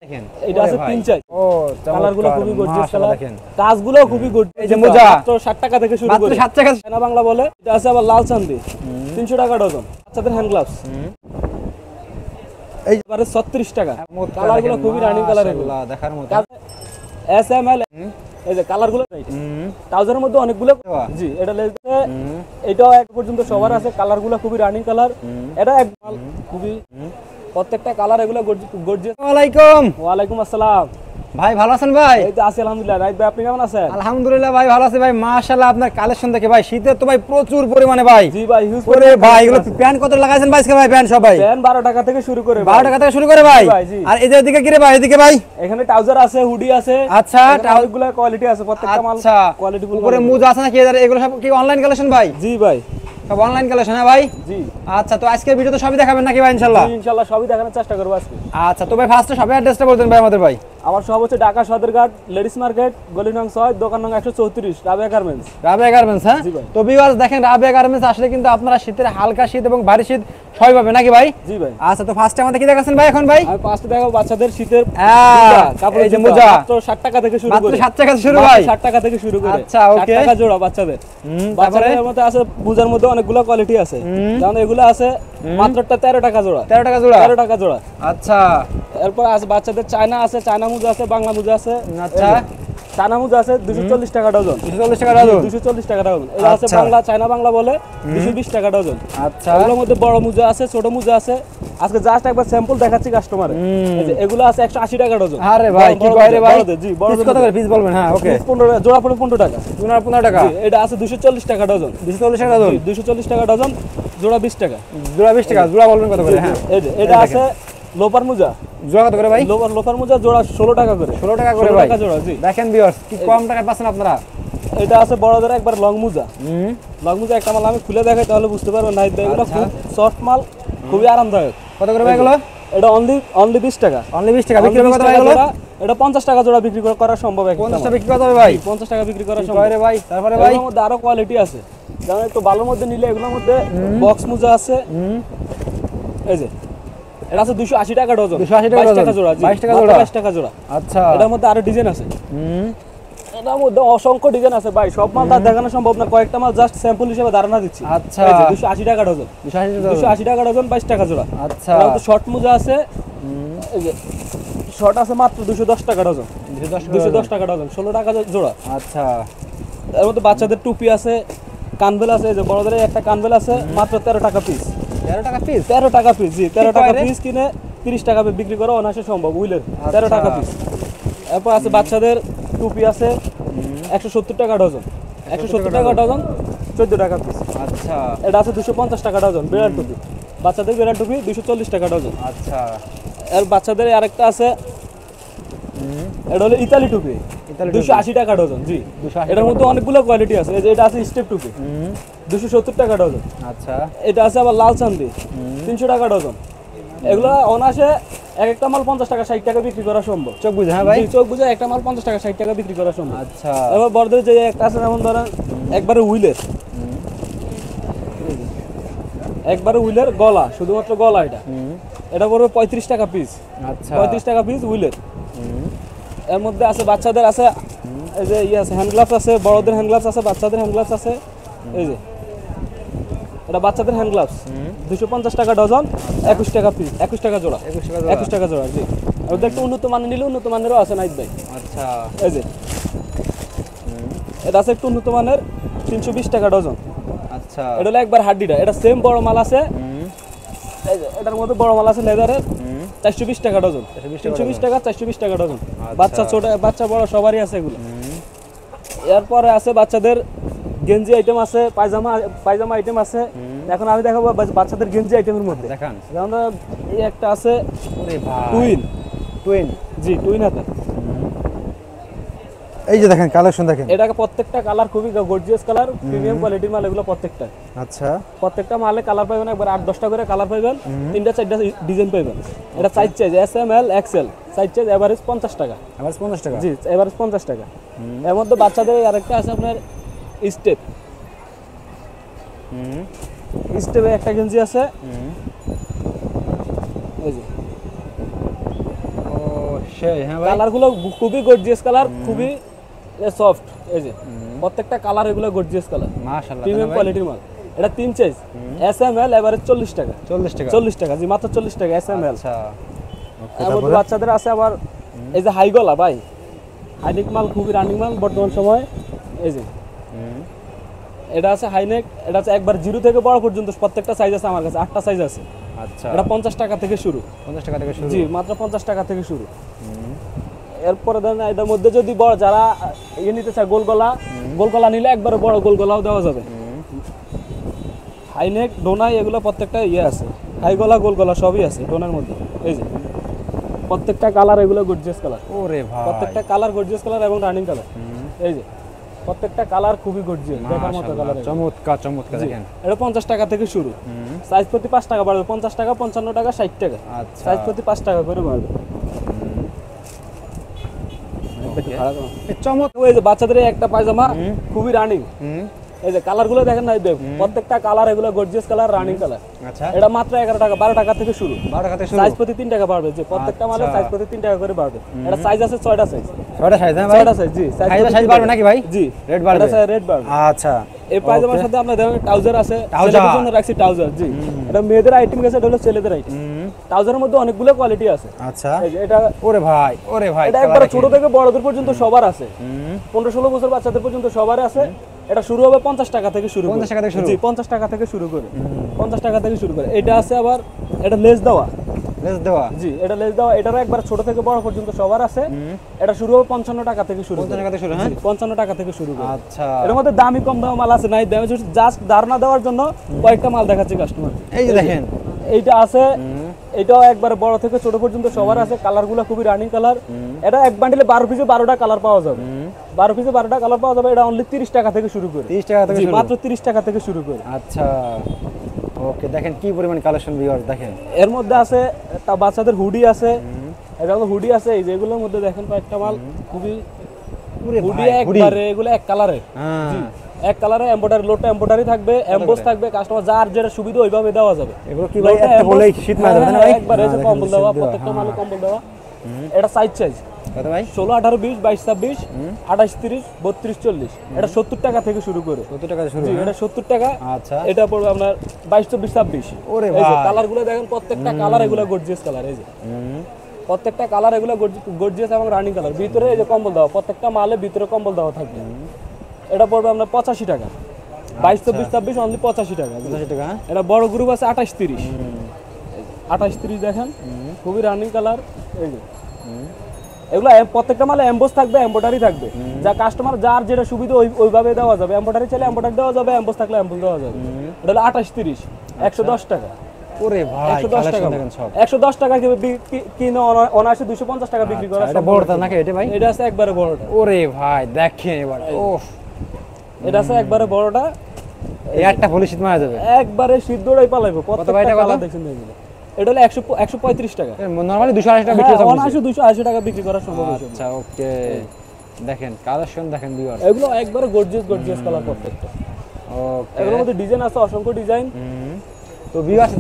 দেখেন এটা আছে 3-4 ও কালারগুলো খুবই গর্জিয়াস কালার দেখেন কাজগুলো খুবই গর্জিয়াস এই যে মোজা মাত্র 60 টাকা থেকে শুরু করে মাত্র 60 টাকা না বাংলা বলে এটা আছে আবার লাল চাঁদি 300 টাকা ডজন বাচ্চাদের হ্যান্ড গ্লাভস এই বারে 36 টাকা কালারগুলো খুবই রানিং কালার এগুলো দেখার মতো এস এম এল এই যে কালারগুলো ট্রাউজারের মধ্যে অনেকগুলো জি এটা লেগেছে এটাও এক পর্যন্ত সবার আছে কালারগুলো খুবই রানিং কালার এটা এক খুবই প্রত্যেকটা কালার এগুলো গর্জিয়াস আসসালামু আলাইকুম ওয়া আলাইকুম আসসালাম ভাই ভালো আছেন ভাই এই তো আছি আলহামদুলিল্লাহ রাইট ভাই আপনি কেমন আছেন আলহামদুলিল্লাহ ভাই ভালো আছি ভাই মাশাআল্লাহ আপনার কালেকশন দেখে ভাই শীতে তো ভাই প্রচুর পরিমাণে ভাই জি ভাই হিউজ ওরে ভাই এগুলো প্যান্ট কত লাগাইছেন ভাই আজকে ভাই প্যান্ট সব ভাই প্যান্ট 12 টাকা থেকে শুরু করে 12 টাকা থেকে শুরু করে ভাই আর এই যে এদিকে কি রে ভাই এদিকে ভাই এখানে ট্রাউজার আছে হুডি আছে আচ্ছা ট্রাউজারগুলো কোয়ালিটি আছে প্রত্যেকটা মাল আচ্ছা কোয়ালিটি ফুল উপরে মোজা আছে নাকি এগুলো সব কি অনলাইন কালেকশন ভাই জি ভাই সব অনলাইন কালেকশন হ্যাঁ ভাই জি আচ্ছা তো আজকে ভিডিওতে সবই দেখাবেন নাকি ভাই ইনশাআল্লাহ ইনশাআল্লাহ সবই দেখানোর চেষ্টা করব আজকে আচ্ছা তো ভাই ফার্স্টে সবাই অ্যাড্রেসটা বলতেন ভাই আমাদের ভাই আমার সব হচ্ছে ঢাকা সদরঘাট লেডিস মার্কেট গলি নং 6 দোকান নং 134 রাবিয়া গার্মেন্টস হ্যাঁ জি ভাই। তো ভিউয়ার্স দেখেন রাবিয়া গার্মেন্টস আসলে কিন্তু আপনারা শীতের হালকা শীত এবং ভারী শীত সবই পাবেন নাকি ভাই জি ভাই আচ্ছা তো ফার্স্টে আমাদের কি দেখাচ্ছেন ভাই এখন ভাই আমি পাঁচটা দেখাবো বাচ্চাদের শীতের কাপড় এই যে মোজা মাত্র 60 টাকা থেকে শুরু মাত্র করে 60 টাকা থেকে শুরু ভাই 60 টাকা থেকে শুরু করে আচ্ছা, 60 ওকে। টাকা জোড়া বাচ্চাদের বাচ্চাদের মধ্যে আছে বুজার মধ্যে অনেকগুলো কোয়ালিটি আছে যেমন এগুলো আছে মাত্রটা 13 টাকা জোড়া 13 টাকা জোড়া 13 টাকা জোড়া আচ্ছা এরপর আছে বাচ্চাদের চায়না আছে চায়না মোজা আছে বাংলা মোজা আছে আচ্ছা চায়না মোজা আছে 240 টাকা ডজন 240 টাকা ডজন 240 টাকা ডজন এটা আছে আচ্ছা। বাংলা চায়না বাংলা বলে 220 টাকা ডজন আচ্ছা এগুলোর মধ্যে বড় মোজা আছে ছোট মোজা আছে আজকে জাস্ট একবার স্যাম্পল দেখাচ্ছি কাস্টমারে এগুলো আছে 180 টাকা ডজন আরে ভাই কি কয় রে ভাই জি বড় পিস কত করে পিস বলবেন হ্যাঁ ওকে 15 জোড়া পড়ে 15 টাকা 15 টাকা জি, এটা আছে 240 টাকা ডজন 240 টাকা ডজন 240 টাকা ডজন জোড়া 20 টাকা জোড়া 20 টাকা জোড়া বলবেন কত করে হ্যাঁ এটা আছে লোপার মোজা জোড়া কত করে ভাই লোপার মোজা জোড়া 16 টাকা করে 16 টাকা করে 16 ভাই টাকা জোড়া জি দেখেন ভিউয়ার্স কি কম টাকায় পাচ্ছেন আপনারা এটা আছে বড়দের একবার লং মোজা লং মোজা একটা মাল আমি খুলে দেখাই তাহলে বুঝতে পারবেন না এগুলো খুব সফট মাল খুবই আরামদায়ক কত করে ভাই এগুলো এটা অনলি 20 টাকা অনলি 20 টাকা বিক্রি কত ভাই এগুলো এটা 50 টাকা জোড়া বিক্রি করা সম্ভব 50 টাকা বিক্রি কত হবে ভাই 50 টাকা বিক্রি করা কি সম্ভব কয় রে ভাই তারপরে ভাই এর মধ্যে আরো কোয়ালিটি আছে যেমন একটু ভালোর মধ্যে নিলে এগুলোর মধ্যে বক্স মোজা আছে এই যে এটা আছে 280 টাকা ডজন 280 টাকা 22 টাকা জোড়া 22 টাকা জোড়া 22 টাকা জোড়া আচ্ছা এটার মধ্যে আরো ডিজাইন আছে এটার মধ্যে অসংখ্য ডিজাইন আছে ভাই সব মাল তার দেখানো সম্ভব না কয়েকটা মাল জাস্ট স্যাম্পল হিসেবে ধারণা দিচ্ছি আচ্ছা এই যে 280 টাকা ডজন 280 টাকা ডজন 22 টাকা জোড়া আচ্ছা এর মধ্যে শর্ট মোজা আছে এই যে শর্ট আছে মাত্র 210 টাকা ডজন 210 টাকা ডজন 16 টাকা জোড়া আচ্ছা এর মধ্যে বাচ্চাদের টুপি আছে কানবেল আছে এই যে বড়দের একটা কানবেল আছে মাত্র 13 টাকা পিস 13 টাকা পিস 13 টাকা পিস জি 13 টাকা পিস কিনে 30 টাকা বিক্রি করা অনায়াসে সম্ভব উইলের 13 টাকা পিস এরপর আছে বাচ্চাদের টুপি আছে 170 টাকা ডজন 170 টাকা ডজন 14 টাকা পিস আচ্ছা এটা আছে 250 টাকা ডজন বিড়াল টুপি বাচ্চাদের বিড়াল টুপি 240 টাকা ডজন আচ্ছা আর বাচ্চাদের আরেকটা আছে এটা হলো ইতালি টুপি 280 টাকা ডজন জি 280 এটার মধ্যে অনেকগুলো কোয়ালিটি আছে এই যে এটা আছে স্টেপ টুপি 270 টাকা ডজন আচ্ছা এটা আছে আবার লাল চাঁদি 300 টাকা ডজন এগুলো অনায়াসে এক একটা মাল 50 টাকা 60 টাকা বিক্রি করা সম্ভব চোখ বুঝে হ্যাঁ ভাই জি, চোখ বুঝে একটা মাল 50 টাকা 60 টাকা বিক্রি করা সম্ভব আচ্ছা এবার বড়দের যে একটা আছে যেমন ধরেন একবারে হুইলের গলা শুধুমাত্র গলা এটা পড়বে 35 টাকা পিস আচ্ছা 35 টাকা পিস হুইলের এর মধ্যে আছে বাচ্চাদের আছে এই যে আছে হ্যান্ড গ্লাভস আছে বড়দের হ্যান্ড গ্লাভস আছে বাচ্চাদের হ্যান্ড গ্লাভস আছে এই যে এটা বাচ্চাদের হ্যান্ড গ্লাভস 250 টাকা ডজন 21 টাকা পিস 21 টাকা জোড়া 21 টাকা জোড়া জি আর ওদের একটু উন্নত মানের নিলে উন্নত মানেরও আছে নাইট ভাই আচ্ছা এই যে এটা আছে একটু উন্নত মানের 320 টাকা ডজন আচ্ছা এটা হলো একবার হাড্ডিটা এটা সেম বড় মাল আছে এই যে এটার মধ্যে বড় মাল আছে লেদারের 420 টাকা ডজন 320 টাকা 420 টাকা ডজন বাচ্চা ছোট বাচ্চা বড় সবারই আছে এগুলো এরপরে আছে বাচ্চাদের গেঞ্জি আইটেম আছে পায়জামা আইটেম আছে এখন আমি দেখাবো বাচ্চাদের গেঞ্জি আইটেমের মধ্যে দেখান যেমন এই একটা আছে ওরে ভাই টুইন জি টুইন হাতে এই যে দেখেন কালেকশন দেখেন এটাকে প্রত্যেকটা কালার খুবই গর্জিয়াস কালার প্রিমিয়াম কোয়ালিটির মাল এগুলো প্রত্যেকটা আচ্ছা প্রত্যেকটা মালে কালার পাবেন একবার 8-10টা করে কালার পাবেন 3-4টা ডিজাইন পাবেন এটা সাইজ চাইজ S M L XL size চাইজ এভারেজ 50 টাকা এভারেজ 50 টাকা জি এভারেজ 50 টাকা এর মধ্যে বাচ্চাদের আরেকটা আছে আপনার স্টেপ স্টেপে একটা গেঞ্জি আছে এই যে ও সেই হ্যাঁ ভাই, কালার গুলো খুবই গর্জিয়াস কালার, খুবই সফট। এই যে প্রত্যেকটা কালার এগুলো গর্জিয়াস কালার, মাশাআল্লাহ প্রিমিয়াম কোয়ালিটির মাল। এটা 3 size, S M L, average 40 টাকা। 40 টাকা 40 টাকা, জি মাত্র 40 টাকা এস এম এল। আচ্ছা ওকে, এর মধ্যে তারপরে বাচ্চাদের আছে আবার এই যে হাই গলা ভাই, হাইনেক মাল খুবই রানিং মাল বর্তমান সময়। এই যে এটা আছে হাইনেক, এটা আছে একবার 0 থেকে বড় পর্যন্ত প্রত্যেকটা সাইজ আছে আমার কাছে, 8টা সাইজ আছে। আচ্ছা এটা 50 টাকা থেকে শুরু। 50 টাকা থেকে শুরু, জি মাত্র 50 টাকা থেকে শুরু। এরপরে ধরেন এটার মধ্যে যদি বড় যারা ইয়ে নিতে চায় গোলগলা, গোলগলা নিলে একবারে বড় গোলগলাও দেওয়া যাবে। হাইনেক ডোনাই এগুলো প্রত্যেকটা ইয়ে আছে, হাই গলা গোলগলা সবই আছে ডোনার মধ্যে। এই যে প্রত্যেকটা কালার এগুলো গর্জিয়াস কালার, ওরে ভাই প্রত্যেকটা কালার গর্জিয়াস কালার এবং রানিং কালার। এই যে প্রত্যেকটা কালার খুবই গর্জিয়াস, দেখার মতো কালার। মাশাআল্লাহ, চমৎকার চমৎকার দেখেন। এটা 50 টাকা থেকে শুরু, সাইজ প্রতি 5 টাকা বাড়বে, 50 টাকা, 55 টাকা, 60 টাকা, আচ্ছা সাইজ প্রতি 5 টাকা করে বাড়বে। এই চমৎকার, ওই যে বাচ্চাদের এই একটা পায়জামা খুবই রানিং, এই যে কালার গুলো দেখেন না, প্রত্যেকটা কালার এগুলো গর্জিয়াস কালার, রানিং কালার। আচ্ছা এটা মাত্র 11 টাকা, 12 টাকা থেকে শুরু, 12 টাকা থেকে শুরু, সাইজ প্রতি 3 টাকা বাড়বে। যে প্রত্যেকটা মালের সাইজ প্রতি 3 টাকা করে বাড়বে। এটা সাইজ আছে 6টা সাইজ, 6টা সাইজ হ্যাঁ ভাই, 6টা সাইজ, জি সাইজ বাড়বে নাকি ভাই? জি রেড বাড়বে, এটা রেড বাড়বে। আচ্ছা এই পায়জামার সাথে আমরা দেখেন ট্রাউজার আছে, ট্রাউজার। ছেলেদের জন্য রাখছি ট্রাউজার। জি এটা মেয়েদের আইটেম গেছে, এটা হলো ছেলেদের আইটেম। ট্রাউজারের মধ্যে অনেকগুলো কোয়ালিটি আছে। আচ্ছা এই যে এটা, ওরে ভাই ওরে ভাই, এটা একবার ছোট থেকে বড়দের পর্যন্ত সবার আছে, 15-16 বছর বাচ্চাদের পর্যন্ত সবার আছে। এটা শুরু হবে 50 টাকা থেকে শুরু, 50 টাকা থেকে শুরু, জি 50 টাকা থেকে শুরু করে, 50 টাকা থেকে শুরু করে। এটা আছে আবার, এটা লেস দেওয়া, লেস দেওয়া, জি এটা লেস দেওয়া, এটারও একবার ছোট থেকে বড় পর্যন্ত সবার আছে। এটা শুরু হবে 55 টাকা থেকে শুরু, 50 টাকা থেকে শুরু, হ্যাঁ 55 টাকা থেকে শুরু করে। আচ্ছা এর মধ্যে দামি কম দামি মাল আছে, নাই দামি জাস্ট ধারণা দেওয়ার জন্য কয়েকটা মাল দেখাচ্ছি কাস্টমার। এই যে দেখেন, এইটা আছে, এটাও একবারে বড় থেকে ছোট পর্যন্ত সবার আছে। কালারগুলো খুবই রানিং কালার। এটা এক বান্ডিলে 12 পিসে 12টা কালার পাওয়া যাবে, 12 পিসে 12টা কালার পাওয়া যাবে। এটা অনলি 30 টাকা থেকে শুরু করে, 30 টাকা থেকে জি শুরু, মাত্র 30 টাকা থেকে শুরু করে। আচ্ছা ওকে, দেখেন কি পরিমাণ কালেকশন ভিউয়ার্স দেখেন। এর মধ্যে আছে তা বাচ্চাদের হুডি আছে, এটা হলো হুডি আছে। এই যে এগুলোর মধ্যে দেখেন কয়েকটা মাল খুবই ওরে হুডি ভাই হুডি, একবারে, এগুলো এক কালারে, জি হ্যাঁ এক কালারে, এমব্রয়ডারি লোডটা এমব্রয়ডারি থাকবে, এমবোস থাকবে। কাস্টমার যার যেটা সুবিধা ওইভাবে দেওয়া যাবে। এগুলো কি ভাই একটা বলেই শীত মারা যাবে না ভাই? একবার এসে কম্বল দেওয়া, প্রত্যেকটা মালে কম্বল দেওয়া। এটা সাইজ কত ভাই? 16, 18, 20, 22, 26, 28, 30, 32, 40। এটা 70 টাকা থেকে শুরু করে, 70 টাকা থেকে শুরু, জি এটা 70 টাকা। আচ্ছা এটা পড়বে আপনার 22, 24, 26। ওরে এই যে ভাই, কালারগুলো দেখেন, প্রত্যেকটা কালার এগুলো গর্জিয়াস কালার। এই যে প্রত্যেকটা কালার এগুলো গর্জিয়াস এবং রানিং কালার। ভিতরে এই যে কম্বল দেওয়া, প্রত্যেকটা মালে ভিতরে কম্বল দেওয়া থাকবে। এটা পড়বে আপনার 85 টাকা, 22, 24, 26 অনলি 85 টাকা। 85 টাকা, হ্যাঁ? এটা বড় গ্রুপ আছে 28, 30, 28, 30 দেখেন খুবই রানিং কালার। এই যে এগুলো প্রত্যেকটা মালে এমবোস থাকবে, এমব্রয়ডারি থাকবে। যা কাস্টমার যার যেটা সুবিধা ওইভাবে দেওয়া যাবে। এমব্রয়ডারি চাইলে এমব্রয়ডারি দেওয়া যাবে, এমবোস থাকলে এমবোস দেওয়া যাবে। এটা হলো 28, 30, 110 টাকা। ওরে ভাই 110 টাকা, কালেকশন দেখেন সব। 110 টাকা কিনে অনায়াসে 250 টাকা বিক্রি করা। এটা বড়টা নাকি এটা ভাই? এটা আছে একবারে বড়টা। ওরে ভাই দেখেন এবার, ওফ এটা আছে একবারে বড়টা, এই একটা ফুলি শীত মারা যাবে, একবারে সিদ্ধটাই পালাইবো। প্রত্যেকটা এটা কত? কালার দেখছেন এগুলো। এটা হলো 135 টাকা। নরমালি 280 টাকা বিক্রি হ্যাঁ, করতে অনায়াসে 280 টাকা বিক্রি করা সম্ভব হয়েছে। আচ্ছা ওকে, দেখেন কালেকশন দেখেন ভিউয়ার্স, এগুলো একবারে গর্জিয়াস কালার প্রত্যেকটা। ওকে এগুলোর মধ্যে ডিজাইন আছে, অসংখ্য ডিজাইন। তো ভিউয়ার্স